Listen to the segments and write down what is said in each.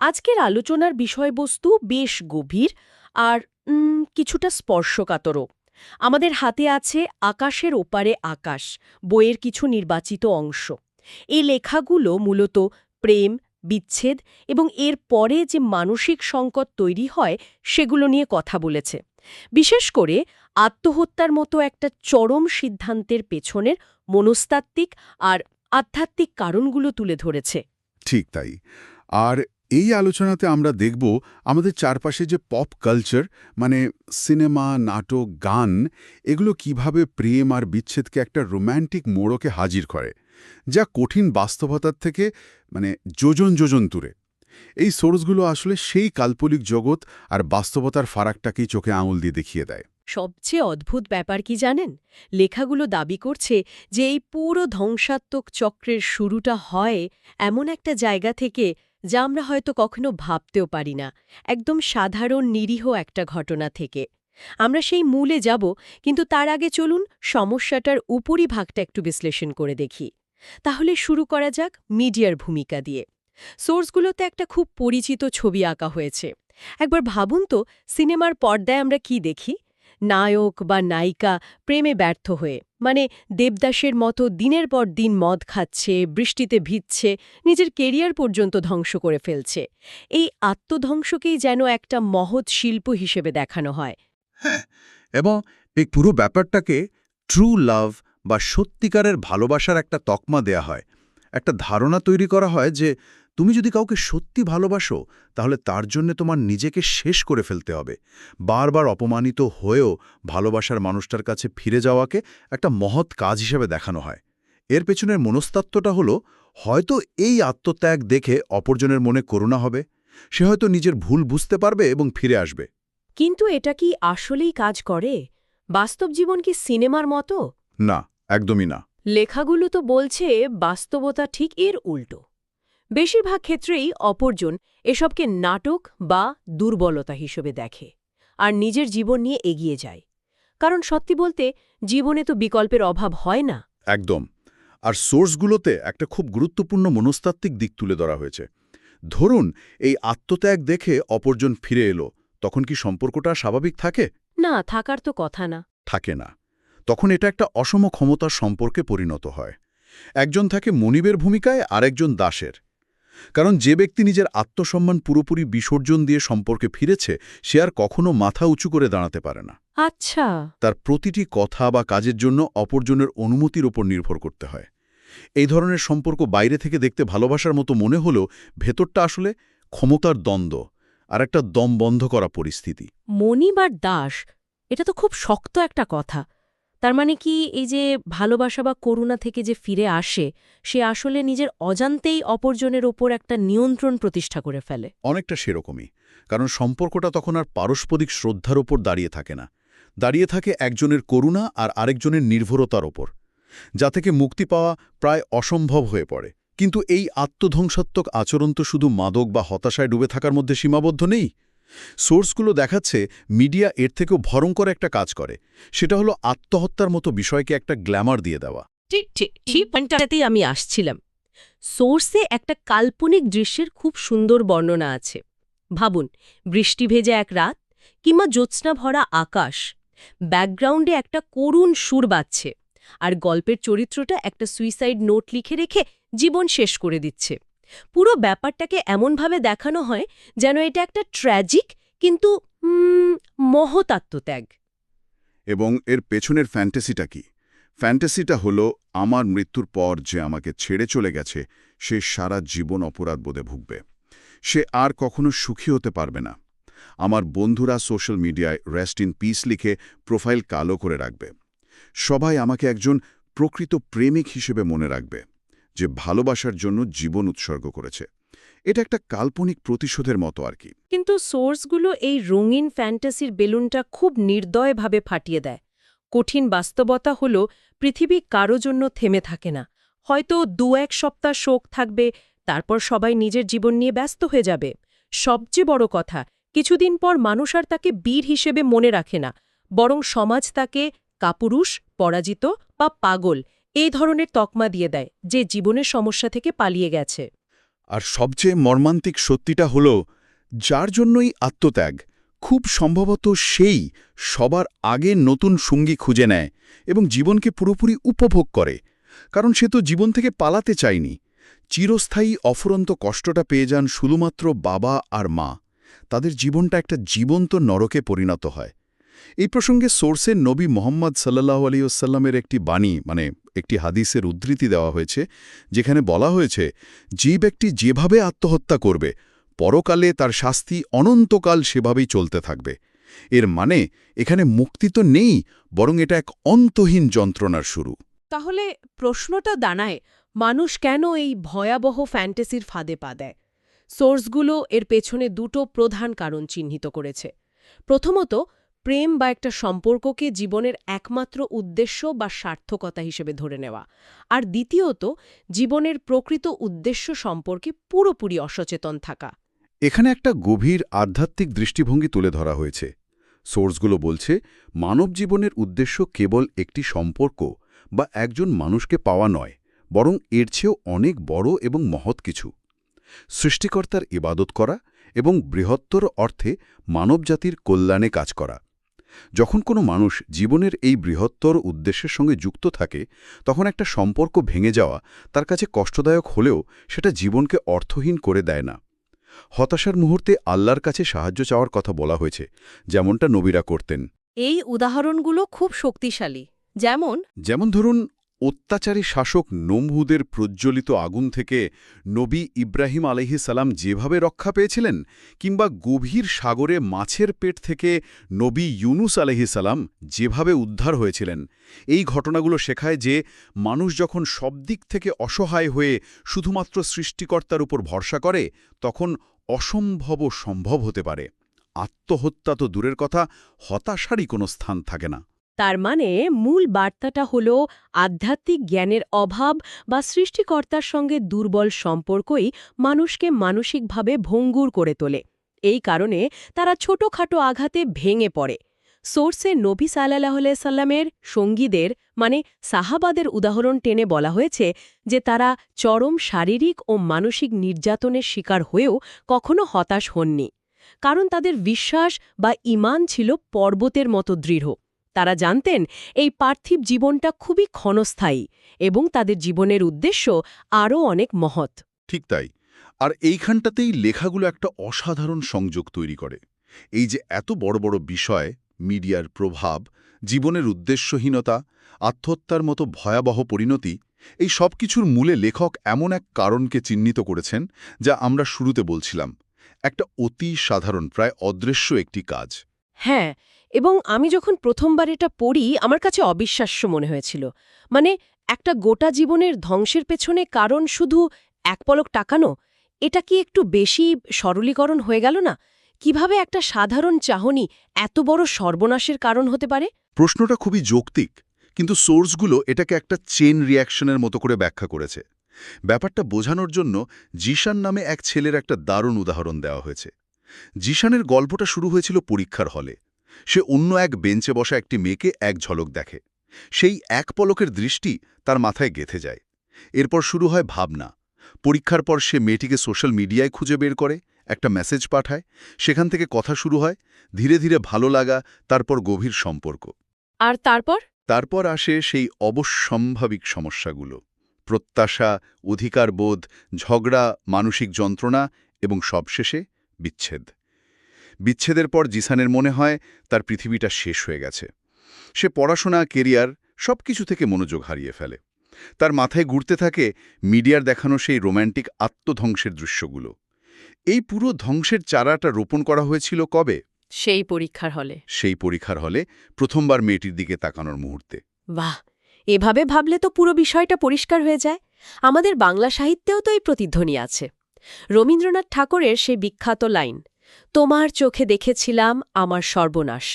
আজকের আলোচনার বিষয়বস্তু বেশ গভীর আর কিছুটা স্পর্শকাতরও। আমাদের হাতে আছে আকাশের ওপারে আকাশ, বইয়ের কিছু নির্বাচিত অংশ। এই লেখাগুলো মূলত প্রেম, বিচ্ছেদ এবং এর পরে যে মানসিক সংকট তৈরি হয় সেগুলো নিয়ে কথা বলেছে। বিশেষ করে আত্মহত্যার মতো একটা চরম সিদ্ধান্তের পেছনের মনস্তাত্ত্বিক আর আধ্যাত্মিক কারণগুলো তুলে ধরেছে। ঠিক তাই। আর এই আলোচনাতে আমরা দেখব আমাদের চারপাশে যে পপ কালচার, মানে সিনেমা, নাটক, গান, এগুলো কিভাবে প্রেম আর বিচ্ছেদকে একটা রোম্যান্টিক মোড়কে হাজির করে, যা কঠিন বাস্তবতার থেকে যোজন যোজন দূরে। এই সোর্সগুলো আসলে সেই কাল্পনিক জগৎ আর বাস্তবতার ফারাকটাকেই চোখে আঙুল দিয়ে দেখিয়ে দেয়। সবচেয়ে অদ্ভুত ব্যাপার কি জানেন? লেখাগুলো দাবি করছে যে এই পুরো ধ্বংসাত্মক চক্রের শুরুটা হয় এমন একটা জায়গা থেকে যা আমরা হয়তো কখনো ভাবতেও পারি না, একদম সাধারণ নিরীহ একটা ঘটনা থেকে। আমরা সেই মূলে যাব, কিন্তু তার আগে চলুন সমস্যাটার উপরিভাগটা একটু বিশ্লেষণ করে দেখি। তাহলে শুরু করা যাক মিডিয়ার ভূমিকা দিয়ে। সোর্সগুলোতে একটা খুব পরিচিত ছবি আঁকা হয়েছে। একবার ভাবুন তো, সিনেমার পর্দায় আমরা কি দেখি? নায়ক বা নায়িকা প্রেমে ব্যর্থ হয়ে, দেবদাসের মতো দিনের পর দিন মদ খাচ্ছে, বৃষ্টিতে ভিজছে, নিজের কেরিয়ার পর্যন্ত ধ্বংস করে ফেলছে। এই আত্মধ্বংসকেই যেন একটা মহৎ শিল্প হিসেবে দেখানো হয়। হ্যাঁ, এবং এই পুরো ব্যাপারটাকে ট্রু লাভ বা সত্যিকারের ভালোবাসার একটা তকমা দেয়া হয়। একটা ধারণা তৈরি করা হয় যে তুমি যদি কাউকে সত্যি ভালোবাসো, তাহলে তার জন্য তোমার নিজেকে শেষ করে ফেলতে হবে। বারবার অপমানিত হয়েও ভালোবাসার মানুষটার কাছে ফিরে যাওয়াকে একটা মহৎ কাজ হিসেবে দেখানো হয়। এর পেছনের মনস্তত্ত্বটা হলো, হয়তো এই আত্মত্যাগ দেখে অপরজনের মনে করুণা হবে, সে হয়তো নিজের ভুল বুঝতে পারবে এবং ফিরে আসবে। কিন্তু এটা কি আসলেই কাজ করে? বাস্তব জীবন কি সিনেমার মতো? না, একদমই না। লেখাগুলো তো বলছে বাস্তবতা ঠিক এর উল্টো। বেশিরভাগ ক্ষেত্রেই অপরজন এসবকে নাটক বা দুর্বলতা হিসেবে দেখে আর নিজের জীবন নিয়ে এগিয়ে যায়। কারণ সত্যি বলতে, জীবনে তো বিকল্পের অভাব হয় না। একদম। আর সোর্সগুলোতে একটা খুব গুরুত্বপূর্ণ মনস্তাত্ত্বিক দিক তুলে ধরা হয়েছে। ধরুন, এই আত্মত্যাগ দেখে অপরজন ফিরে এলো, তখন কি সম্পর্কটা স্বাভাবিক থাকে? না, থাকার তো কথা না। থাকে না। তখন এটা একটা অসম ক্ষমতার সম্পর্কে পরিণত হয়। একজন থাকে মনিবের ভূমিকায়, আরেকজন দাসের। কারণ যে ব্যক্তি নিজের আত্মসম্মান পুরোপুরি বিসর্জন দিয়ে সম্পর্কে ফিরেছে, সে আর কখনো মাথা উঁচু করে দাঁড়াতে পারে না। আচ্ছা। তার প্রতিটি কথা বা কাজের জন্য অপরজনের অনুমতির ওপর নির্ভর করতে হয়। এই ধরনের সম্পর্ক বাইরে থেকে দেখতে ভালোবাসার মতো মনে হলেও ভেতরটা আসলে ক্ষমতার দ্বন্দ্ব আর একটা দম বন্ধ করা পরিস্থিতি। মনিব আর দাস, এটা তো খুব শক্ত একটা কথা। তার মানে কি এই যে ভালোবাসা বা করুণা থেকে যে ফিরে আসে, সে আসলে নিজের অজান্তেই অপরজনের ওপর একটা নিয়ন্ত্রণ প্রতিষ্ঠা করে ফেলে? অনেকটা সেরকমই। কারণ সম্পর্কটা তখন আর পারস্পরিক শ্রদ্ধার ওপর দাঁড়িয়ে থাকে না, দাঁড়িয়ে থাকে একজনের করুণা আর আরেকজনের নির্ভরতার ওপর, যা থেকে মুক্তি পাওয়া প্রায় অসম্ভব হয়ে পড়ে। কিন্তু এই আত্মধ্বংসাত্মক আচরণ তো শুধু মাদক বা হতাশায় ডুবে থাকার মধ্যে সীমাবদ্ধ নেই। সোর্সগুলো দেখাচ্ছে মিডিয়া এর থেকেও ভয়ঙ্কর একটা কাজ করে। সেটা হলো আত্মহত্যার মতো বিষয়কে একটা গ্ল্যামার দিয়ে দেওয়া। ঠিক ঠিক ঠিক পয়েন্টটাতেই আমি আসছিলাম। সোর্সে একটা কাল্পনিক দৃশ্যের খুব সুন্দর বর্ণনা আছে। ভাবুন, বৃষ্টি ভেজা এক রাত কিংবা জ্যোৎস্না ভরা আকাশ, ব্যাকগ্রাউন্ডে একটা করুণ সুর বাজছে, আর গল্পের চরিত্রটা একটা সুইসাইড নোট লিখে রেখে জীবন শেষ করে দিচ্ছে। পুরো ব্যাপারটাকে এমনভাবে দেখানো হয় যেন এটা একটা ট্র্যাজিক কিন্তু মহৎ আত্মত্যাগ। এবং এর পেছনের ফ্যান্টাসিটা কি? ফ্যান্টাসিটা হলো, আমার মৃত্যুর পর যে আমাকে ছেড়ে চলে গেছে, সে সারা জীবন অপরাধবোধে ভুগবে। সে আর কখনো সুখী হতে পারবে না। আমার বন্ধুরা সোশ্যাল মিডিয়ায় রেস্ট ইন পিস লিখে প্রোফাইল কালো করে রাখবে। সবাই আমাকে একজন প্রকৃত প্রেমিক হিসেবে মনে রাখবে, যে ভালোবাসার জন্য জীবন উৎসর্গ করেছে। এটা একটা কাল্পনিক প্রতিশোধের মতো আর কি। কিন্তু সোর্সগুলো এই রঙিন ফ্যান্টাসির বেলুনটা খুব নির্দয়ভাবে ফাটিয়ে দেয়। কঠিন বাস্তবতা হল, পৃথিবী কারো জন্য থেমে থাকে না। হয়তো ২-১ সপ্তাহ শোক থাকবে, তারপর সবাই নিজের জীবন নিয়ে ব্যস্ত হয়ে যাবে। সবচেয়ে বড় কথা, কিছুদিন পর মানুষ আর তাকে বীর হিসেবে মনে রাখে না, বরং সমাজ তাকে কাপুরুষ, পরাজিত বা পাগল এই ধরনের তকমা দিয়ে দেয়, যে জীবনের সমস্যা থেকে পালিয়ে গেছে। আর সবচেয়ে মর্মান্তিক সত্যিটা হল, যার জন্যই আত্মত্যাগ, খুব সম্ভবত সেই সবার আগে নতুন সঙ্গী খুঁজে নেয় এবং জীবনকে পুরোপুরি উপভোগ করে, কারণ সে তো জীবন থেকে পালাতে চায়নি। চিরস্থায়ী অফুরন্ত কষ্টটা পেয়ে যান শুধুমাত্র বাবা আর মা। তাদের জীবনটা একটা জীবন্ত নরকে পরিণত হয়। এই প্রসঙ্গে সোর্সে নবী মোহাম্মদ সাল্লাল্লাহু আলাইহি ওয়াসাল্লামের একটি বাণী, একটি হাদিসের উদ্ধৃতি দেওয়া হয়েছে, যেখানে বলা হয়েছে, যে ব্যক্তি যেভাবে আত্মহত্যা করবে, পরকালে তার শাস্তি অনন্তকাল সেভাবেই চলতে থাকবে। এর মানে এখানে মুক্তি তো নেই, বরং এটা এক অন্তহীন যন্ত্রণার শুরু। তাহলে প্রশ্নটা দাঁড়ায়, মানুষ কেন এই ভয়াবহ ফ্যান্টাসির ফাঁদে পা দেয়? সোর্সগুলো এর পেছনে দুটো প্রধান কারণ চিহ্নিত করেছে। প্রথমত, প্রেম বা একটা সম্পর্ককে জীবনের একমাত্র উদ্দেশ্য বা সার্থকতা হিসেবে ধরে নেওয়া। আর দ্বিতীয়ত, জীবনের প্রকৃত উদ্দেশ্য সম্পর্কে পুরোপুরি অসচেতন থাকা। এখানে একটা গভীর আধ্যাত্মিক দৃষ্টিভঙ্গি তুলে ধরা হয়েছে। সোর্সগুলো বলছে, মানব জীবনের উদ্দেশ্য কেবল একটি সম্পর্ক বা একজন মানুষকে পাওয়া নয়, বরং এর চেয়েও অনেক বড় এবং মহৎ কিছু। সৃষ্টিকর্তার ইবাদত করা এবং বৃহত্তর অর্থে মানবজাতির কল্যাণে কাজ করা। যখন কোনো মানুষ জীবনের এই বৃহত্তর উদ্দেশ্যের সঙ্গে যুক্ত থাকে, তখন একটা সম্পর্ক ভেঙে যাওয়া তার কাছে কষ্টদায়ক হলেও সেটা জীবনকে অর্থহীন করে দেয় না। হতাশার মুহূর্তে আল্লাহর কাছে সাহায্য চাওয়ার কথা বলা হয়েছে, যেমনটা নবীরা করতেন। এই উদাহরণগুলো খুব শক্তিশালী। যেমন ধরুন, অত্যাচারী শাসক নমরুদের প্রজ্বলিত আগুন থেকে নবী ইব্রাহিম আলাইহিস সালাম যেভাবে রক্ষা পেয়েছিলেন, কিংবা গভীর সাগরে মাছের পেট থেকে নবী ইউনুস আলাইহিস সালাম যেভাবে উদ্ধার হয়েছিলেন। এই ঘটনাগুলো শেখায় যে মানুষ যখন সব দিক থেকে অসহায় হয়ে শুধুমাত্র সৃষ্টিকর্তার উপর ভরসা করে, তখন অসম্ভবও সম্ভব হতে পারে। আত্মহত্যা তো দূরের কথা, হতাশারই কোনো স্থান থাকে না। তার মানে মূল বার্তাটা হল, আধ্যাত্মিক জ্ঞানের অভাব বা সৃষ্টিকর্তার সঙ্গে দুর্বল সম্পর্কই মানুষকে মানসিকভাবে ভঙ্গুর করে তোলে। এই কারণে তারা ছোটখাটো আঘাতে ভেঙে পড়ে। সোর্সে নবী সাল্লাল্লাহু আলাইহি সাল্লামের সঙ্গীদের সাহাবাদের উদাহরণ টেনে বলা হয়েছে যে তারা চরম শারীরিক ও মানসিক নির্যাতনের শিকার হয়েও কখনো হতাশ হননি, কারণ তাদের বিশ্বাস বা ঈমান ছিল পর্বতের মতো দৃঢ়। তারা জানতেন এই পার্থিব জীবনটা খুবই ক্ষণস্থায়ী এবং তাদের জীবনের উদ্দেশ্য আরও অনেক মহৎ। ঠিক তাই। আর এইখানটাতেই লেখাগুলো একটা অসাধারণ সংযোগ তৈরি করে। এই যে এত বড় বড় বিষয়, মিডিয়ার প্রভাব, জীবনের উদ্দেশ্যহীনতা, আত্মহত্যার মতো ভয়াবহ পরিণতি, এই সব কিছুর মূলে লেখক এমন এক কারণকে চিহ্নিত করেছেন, যা আমরা শুরুতে বলছিলাম, একটা অতি সাধারণ, প্রায় অদৃশ্য একটি কাজ। হ্যাঁ, এবং আমি যখন প্রথমবার এটা পড়ি, আমার কাছে অবিশ্বাস্য মনে হয়েছিল। একটা গোটা জীবনের ধ্বংসের পেছনে কারণ শুধু এক পলক তাকানো, এটা কি একটু বেশি সরলীকরণ হয়ে গেল না? কিভাবে একটা সাধারণ চাহনি এত বড় সর্বনাশের কারণ হতে পারে? প্রশ্নটা খুবই যৌক্তিক, কিন্তু সোর্সগুলো এটাকে একটা চেন রিয়াকশনের মতো করে ব্যাখ্যা করেছে। ব্যাপারটা বোঝানোর জন্য জিশান নামে এক ছেলের একটা দারুণ উদাহরণ দেওয়া হয়েছে। জিশানের গল্পটা শুরু হয়েছিল পরীক্ষার হলে। সে অন্য এক বেঞ্চে বসা একটি মেয়েকে এক ঝলক দেখে। সেই এক পলকের দৃষ্টি তার মাথায় গেঁথে যায়। এরপর শুরু হয় ভাবনা। পরীক্ষার পর সে মেয়েটিকে সোশ্যাল মিডিয়ায় খুঁজে বের করে, একটা মেসেজ পাঠায়। সেখান থেকে কথা শুরু হয়, ধীরে ধীরে ভালো লাগা, তারপর গভীর সম্পর্ক। আর তারপর আসে সেই অবশ্যম্ভাবিক সমস্যাগুলো: প্রত্যাশা, অধিকারবোধ, ঝগড়া, মানসিক যন্ত্রণা এবং সবশেষে বিচ্ছেদ। বিচ্ছেদের পর জিসানের মনে হয় তার পৃথিবীটা শেষ হয়ে গেছে। সে পড়াশোনা, কেরিয়ার সবকিছু থেকে মনোযোগ হারিয়ে ফেলে। তার মাথায় ঘুরতে থাকে মিডিয়ার দেখানো সেই রোম্যান্টিক আত্মধ্বংসের দৃশ্যগুলো। এই পুরো ধ্বংসের চারাটা রোপণ করা হয়েছিল কবে? সেই পরীক্ষার হলে প্রথমবার মেয়েটির দিকে তাকানোর মুহূর্তে। বাহ, এভাবে ভাবলে তো পুরো বিষয়টা পরিষ্কার হয়ে যায়। আমাদের বাংলা সাহিত্যেও তো এই প্রতিধ্বনি আছে। রবীন্দ্রনাথ ঠাকুরের সেই বিখ্যাত লাইন, তোমার চোখে দেখেছিলাম আমার সর্বনাশ।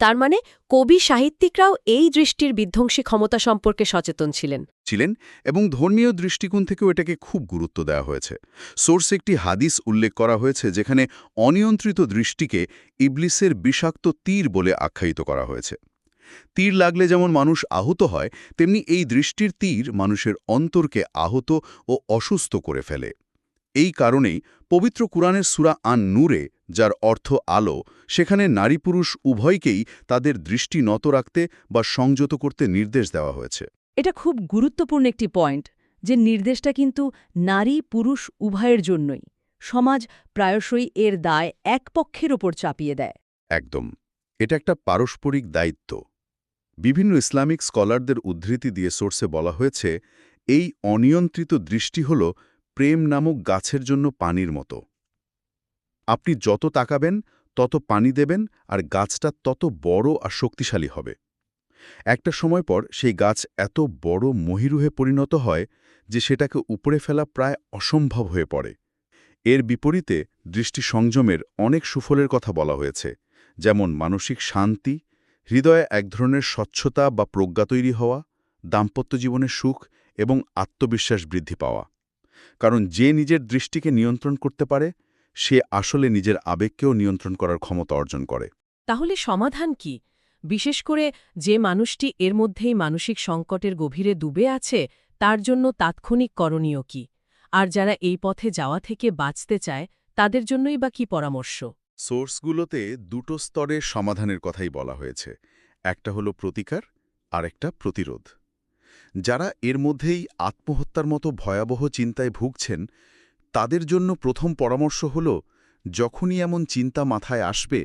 তার মানে কবি সাহিত্যিকরাও এই দৃষ্টির বিধ্বংসী ক্ষমতা সম্পর্কে সচেতন ছিলেন। এবং ধর্মীয় দৃষ্টিকোণ থেকেও এটাকে খুব গুরুত্ব দেওয়া হয়েছে। সোর্সে একটি হাদিস উল্লেখ করা হয়েছে, যেখানে অনিয়ন্ত্রিত দৃষ্টিকে ইবলিসের বিষাক্ত তীর বলে আখ্যায়িত করা হয়েছে। তীর লাগলে যেমন মানুষ আহত হয়, তেমনি এই দৃষ্টির তীর মানুষের অন্তরকে আহত ও অসুস্থ করে ফেলে। এই কারণেই পবিত্র কুরআনের সূরা আন-নূরে, যার অর্থ আলো, সেখানে নারী পুরুষ উভয়কেই তাদের দৃষ্টি নত রাখতে বা সংযত করতে নির্দেশ দেওয়া হয়েছে। এটা খুব গুরুত্বপূর্ণ একটি পয়েন্ট, যে নির্দেশটা কিন্তু নারী পুরুষ উভয়ের জন্যই। সমাজ প্রায়শই এর দায় এক পক্ষের ওপর চাপিয়ে দেয়। একদম। এটা একটা পারস্পরিক দায়িত্ব। বিভিন্ন ইসলামিক স্কলারদের উদ্ধৃতি দিয়ে সোর্সে বলা হয়েছে, এই অনিয়ন্ত্রিত দৃষ্টি হল প্রেম নামক গাছের জন্য পানির মতো। আপনি যত তাকাবেন তত পানি দেবেন, আর গাছটা তত বড় আর শক্তিশালী হবে। একটা সময় পর সেই গাছ এত বড় মহিরুহে পরিণত হয় যে সেটাকে উপড়ে ফেলা প্রায় অসম্ভব হয়ে পড়ে। এর বিপরীতে দৃষ্টি সংযমের অনেক সুফলের কথা বলা হয়েছে, যেমন মানসিক শান্তি, হৃদয়ে এক ধরনের স্বচ্ছতা বা প্রজ্ঞা তৈরি হওয়া, দাম্পত্য জীবনে সুখ এবং আত্মবিশ্বাস বৃদ্ধি পাওয়া। কারণ যে নিজের দৃষ্টিকে নিয়ন্ত্রণ করতে পারে, সে আসলে নিজের আবেগকেও নিয়ন্ত্রণ করার ক্ষমতা অর্জন করে। তাহলে সমাধান কি? বিশেষ করে যে মানুষটি এর মধ্যেই মানসিক সংকটের গভীরে ডুবে আছে, তার জন্য তাৎক্ষণিক করণীয় কি? আর যারা এই পথে যাওয়া থেকে বাঁচতে চায়, তাদের জন্যই বা কি পরামর্শ? সোর্সগুলোতে দুটো স্তরের সমাধানের কথাই বলা হয়েছে। একটা হলো প্রতিকার, আর একটা প্রতিরোধ। যারা এর মধ্যেই আত্মহত্যার মতো ভয়াবহ চিন্তায় ভুগছেন, তাদের জন্য প্রথম পরামর্শ হল, যখনই এমন চিন্তা মাথায় আসবে,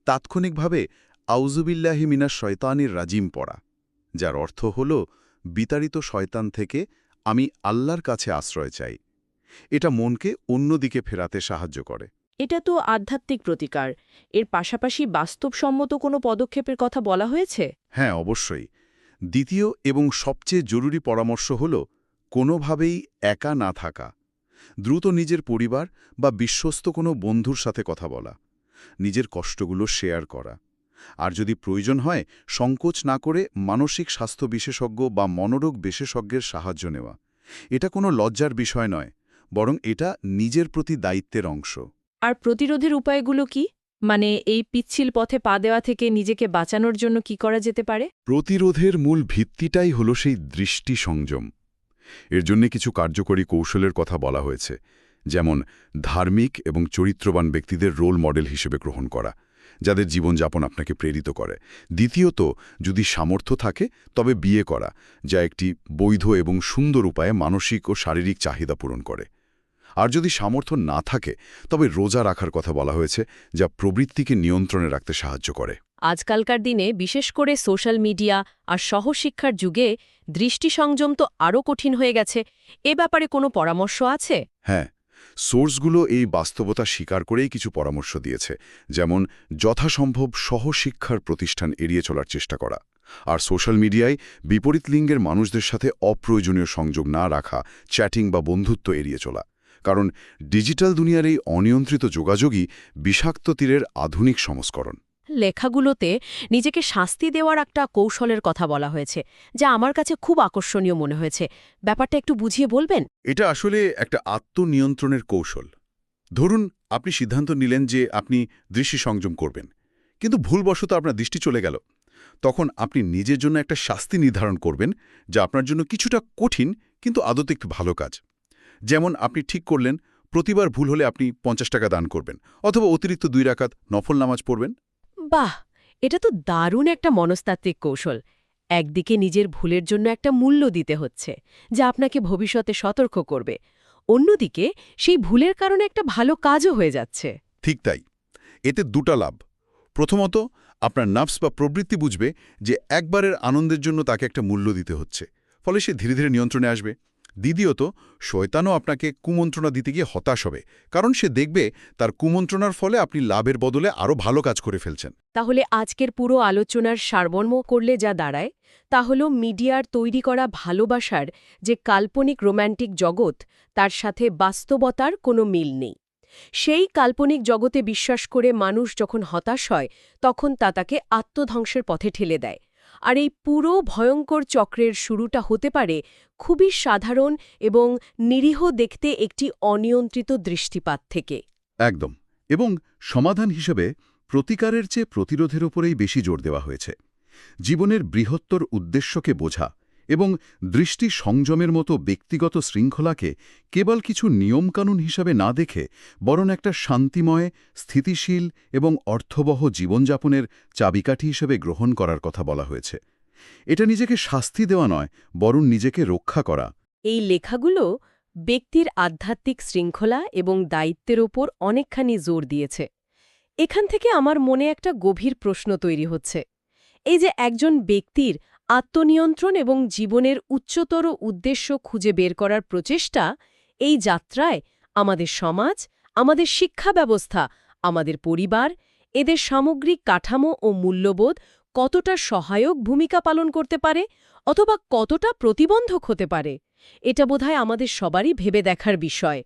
তাৎক্ষণিকভাবে আউযুবিল্লাহি মিনাশ শয়তানির রাজিম পড়া, যার অর্থ হল বিতাড়িত শয়তান থেকে আমি আল্লাহর কাছে আশ্রয় চাই। এটা মনকে অন্যদিকে ফেরাতে সাহায্য করে। এটা তো আধ্যাত্মিক প্রতিকার। এর পাশাপাশি বাস্তবসম্মত কোনো পদক্ষেপের কথা বলা হয়েছে? হ্যাঁ, অবশ্যই। দ্বিতীয় এবং সবচেয়ে জরুরি পরামর্শ হল কোনোভাবেই একা না থাকা। দ্রুত নিজের পরিবার বা বিশ্বস্ত কোনো বন্ধুর সাথে কথা বলা, নিজের কষ্টগুলো শেয়ার করা। আর যদি প্রয়োজন হয়, সংকোচ না করে মানসিক স্বাস্থ্য বিশেষজ্ঞ বা মনোরোগ বিশেষজ্ঞের সাহায্য নেওয়া। এটা কোনো লজ্জার বিষয় নয়, বরং এটা নিজের প্রতি দায়িত্বের অংশ। আর প্রতিরোধের উপায়গুলো কি? মানে এই পিচ্ছিল পথে পা দেওয়া থেকে নিজেকে বাঁচানোর জন্য কি করা যেতে পারে? প্রতিরোধের মূল ভিত্তিটাই হল সেই দৃষ্টি সংযম। এর জন্য কিছু কার্যকরী কৌশলের কথা বলা হয়েছে, যেমন ধার্মিক এবং চরিত্রবান ব্যক্তিদের রোল মডেল হিসেবে গ্রহণ করা, যাদের জীবনযাপন আপনাকে প্রেরিত করে। দ্বিতীয়ত, যদি সামর্থ্য থাকে তবে বিয়ে করা, যা একটি বৈধ এবং সুন্দর উপায়ে মানসিক ও শারীরিক চাহিদা পূরণ করে। আর যদি সামর্থ্য না থাকে, তবে রোজা রাখার কথা বলা হয়েছে, যা প্রবৃত্তিকে নিয়ন্ত্রণে রাখতে সাহায্য করে। আজকালকার দিনে বিশেষ করে সোশ্যাল মিডিয়া আর সহশিক্ষার যুগে দৃষ্টি সংযম তো আরও কঠিন হয়ে গেছে। এ ব্যাপারে কোনো পরামর্শ আছে? হ্যাঁ, সোর্সগুলো এই বাস্তবতা স্বীকার করেই কিছু পরামর্শ দিয়েছে, যেমন যথাসম্ভব সহশিক্ষার প্রতিষ্ঠান এড়িয়ে চলার চেষ্টা করা, আর সোশ্যাল মিডিয়ায় বিপরীত লিঙ্গের মানুষদের সাথে অপ্রয়োজনীয় সংযোগ না রাখা, চ্যাটিং বা বন্ধুত্ব এড়িয়ে চলা। কারণ ডিজিটাল দুনিয়ার এই অনিয়ন্ত্রিত যোগাযোগই বিষাক্ত তীরের আধুনিক সংস্করণ। লেখাগুলোতে নিজেকে শাস্তি দেওয়ার একটা কৌশলের কথা বলা হয়েছে, যা আমার কাছে খুব আকর্ষণীয় মনে হয়েছে। ব্যাপারটা একটু বুঝিয়ে বলবেন? এটা আসলে একটা আত্মনিয়ন্ত্রণের কৌশল। ধরুন, আপনি সিদ্ধান্ত নিলেন যে আপনি দৃষ্টি সংযম করবেন, কিন্তু ভুলবশত আপনার দৃষ্টি চলে গেল। তখন আপনি নিজের জন্য একটা শাস্তি নির্ধারণ করবেন, যা আপনার জন্য কিছুটা কঠিন কিন্তু আদতে একটু ভালো কাজ। যেমন আপনি ঠিক করলেন, প্রতিবার ভুল হলে আপনি 50 টাকা দান করবেন, অথবা অতিরিক্ত 2 রাকাত নফল নামাজ পড়বেন। বাহ, এটা তো দারুণ একটা মনস্তাত্ত্বিক কৌশল। একদিকে নিজের ভুলের জন্য একটা মূল্য দিতে হচ্ছে, যা আপনাকে ভবিষ্যতে সতর্ক করবে। অন্যদিকে সেই ভুলের কারণে একটা ভালো কাজও হয়ে যাচ্ছে। ঠিক তাই। এতে দুটা লাভ। প্রথমত, আপনার নার্ভস বা প্রবৃত্তি বুঝবে যে একবারের আনন্দের জন্য তাকে একটা মূল্য দিতে হচ্ছে, ফলে সে ধীরে ধীরে নিয়ন্ত্রণে আসবে। দ্বিতীয়ত, শয়তানও আপনাকে কুমন্ত্রণা দিতে গিয়ে হতাশ হবে, কারণ সে দেখবে তার কুমন্ত্রণার ফলে আপনি লাভের বদলে আরও ভালো কাজ করে ফেলছেন। তাহলে আজকের পুরো আলোচনার সারমর্ম করলে যা দাঁড়ায়, তা হল মিডিয়ার তৈরি করা ভালোবাসার যে কাল্পনিক রোম্যান্টিক জগৎ, তার সাথে বাস্তবতার কোনো মিল নেই। সেই কাল্পনিক জগতে বিশ্বাস করে মানুষ যখন হতাশ হয়, তখন তা তাকে আত্মধ্বংসের পথে ঠেলে দেয়। আর এই পুরো ভয়ঙ্কর চক্রের শুরুটা হতে পারে খুবই সাধারণ এবং নিরীহ দেখতে একটি অনিয়ন্ত্রিত দৃষ্টিপাত থেকে। একদম। এবং সমাধান হিসেবে প্রতিকারের চেয়ে প্রতিরোধের ওপরেই বেশি জোর দেওয়া হয়েছে। জীবনের বৃহত্তর উদ্দেশ্যকে বোঝা এবং দৃষ্টি সংযমের মতো ব্যক্তিগত শৃঙ্খলাকে কেবল কিছু নিয়মকানুন হিসাবে না দেখে বরং একটা শান্তিময়, স্থিতিশীল এবং অর্থবহ জীবনযাপনের চাবিকাঠি হিসেবে গ্রহণ করার কথা বলা হয়েছে। এটা নিজেকে শাস্তি দেওয়া নয়, বরং নিজেকে রক্ষা করা। এই লেখাগুলো ব্যক্তির আধ্যাত্মিক শৃঙ্খলা এবং দায়িত্বের ওপর অনেকখানি জোর দিয়েছে। এখান থেকে আমার মনে একটা গভীর প্রশ্ন তৈরি হচ্ছে। এই যে একজন ব্যক্তির আত্মনিয়ন্ত্রণ এবং জীবনের উচ্চতর উদ্দেশ্য খুঁজে বের করার প্রচেষ্টা, এই যাত্রায় আমাদের সমাজ, আমাদের শিক্ষা ব্যবস্থা, আমাদের পরিবার, এদের সামগ্রিক কাঠামো ও মূল্যবোধ কতটা সহায়ক ভূমিকা পালন করতে পারে অথবা কতটা প্রতিবন্ধক হতে পারে, এটা বোধহয় আমাদের সবারই ভেবে দেখার বিষয়।